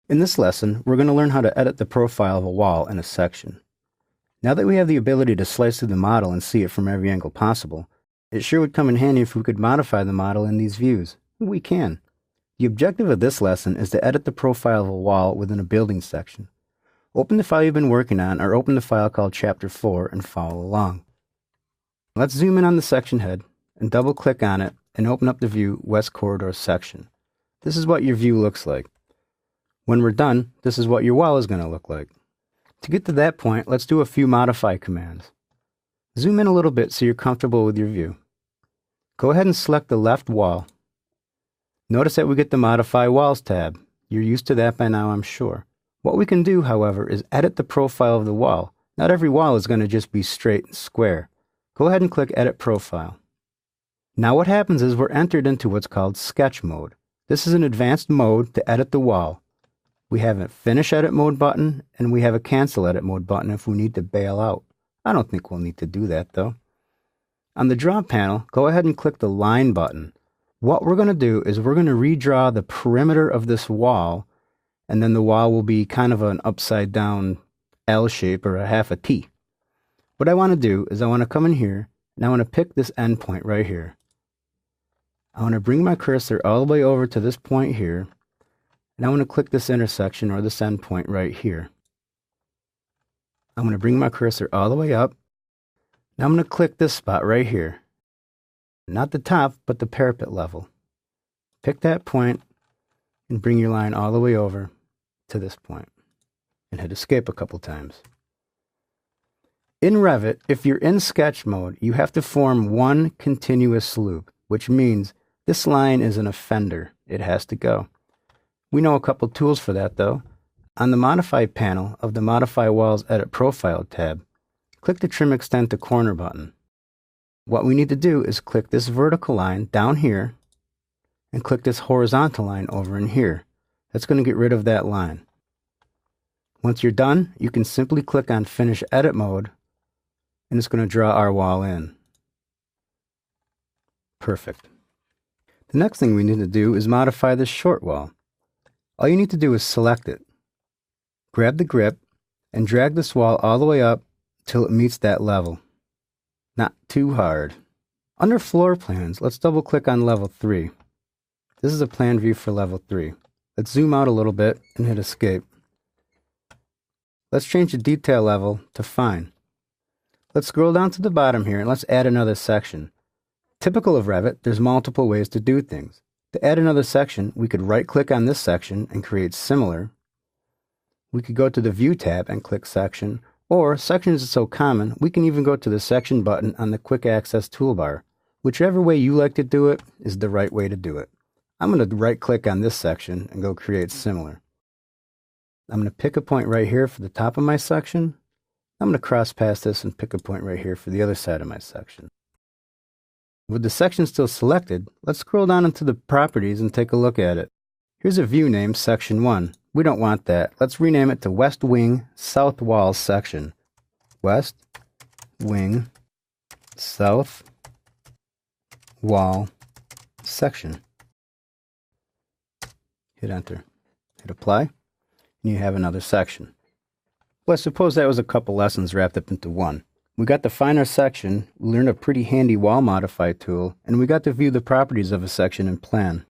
In this lesson, we're going to learn how to edit the profile of a wall in a section. Now that we have the ability to slice through the model and see it from every angle possible, it sure would come in handy if we could modify the model in these views. We can. The objective of this lesson is to edit the profile of a wall within a building section. Open the file you've been working on, or open the file called Chapter 4 and follow along. Let's zoom in on the section head and double-click on it and open up the view West Corridor section. This is what your view looks like. When we're done, this is what your wall is going to look like. To get to that point, let's do a few modify commands. Zoom in a little bit so you're comfortable with your view. Go ahead and select the left wall. Notice that we get the Modify Walls tab. You're used to that by now, I'm sure. What we can do, however, is edit the profile of the wall. Not every wall is going to just be straight and square. Go ahead and click Edit Profile. Now what happens is we're entered into what's called Sketch Mode. This is an advanced mode to edit the wall. We have a Finish Edit Mode button, and we have a Cancel Edit Mode button if we need to bail out. I don't think we'll need to do that, though. On the Draw panel, go ahead and click the Line button. What we're going to do is we're going to redraw the perimeter of this wall, and then the wall will be kind of an upside-down L shape or a half a T. What I want to do is I want to come in here, and I want to pick this endpoint right here. I want to bring my cursor all the way over to this point here, and I want to click this intersection or this endpoint right here. I'm going to bring my cursor all the way up. Now I'm going to click this spot right here. Not the top, but the parapet level. Pick that point and bring your line all the way over to this point. And hit Escape a couple times. In Revit, if you're in sketch mode, you have to form one continuous loop, which means this line is an offender. It has to go. We know a couple tools for that, though. On the Modify panel of the Modify Walls Edit Profile tab, click the Trim Extend to Corner button. What we need to do is click this vertical line down here and click this horizontal line over in here. That's going to get rid of that line. Once you're done, you can simply click on Finish Edit Mode, and it's going to draw our wall in. Perfect. The next thing we need to do is modify this short wall. All you need to do is select it. Grab the grip and drag this wall all the way up till it meets that level. Not too hard. Under Floor Plans, let's double click on Level 3. This is a plan view for Level 3. Let's zoom out a little bit and hit Escape. Let's change the detail level to Fine. Let's scroll down to the bottom here and let's add another section. Typical of Revit, there's multiple ways to do things. To add another section, we could right-click on this section and create Similar. We could go to the View tab and click Section, or Sections is so common, we can even go to the Section button on the Quick Access toolbar. Whichever way you like to do it is the right way to do it. I'm going to right-click on this section and go Create Similar. I'm going to pick a point right here for the top of my section. I'm going to cross past this and pick a point right here for the other side of my section. With the section still selected, let's scroll down into the properties and take a look at it. Here's a view named Section 1. We don't want that. Let's rename it to West Wing South Wall Section. West Wing South Wall Section. Hit Enter. Hit Apply, and you have another section. Well, I suppose that was a couple lessons wrapped up into one. We got to find our section, we learned a pretty handy wall modify tool, and we got to view the properties of a section in Plan.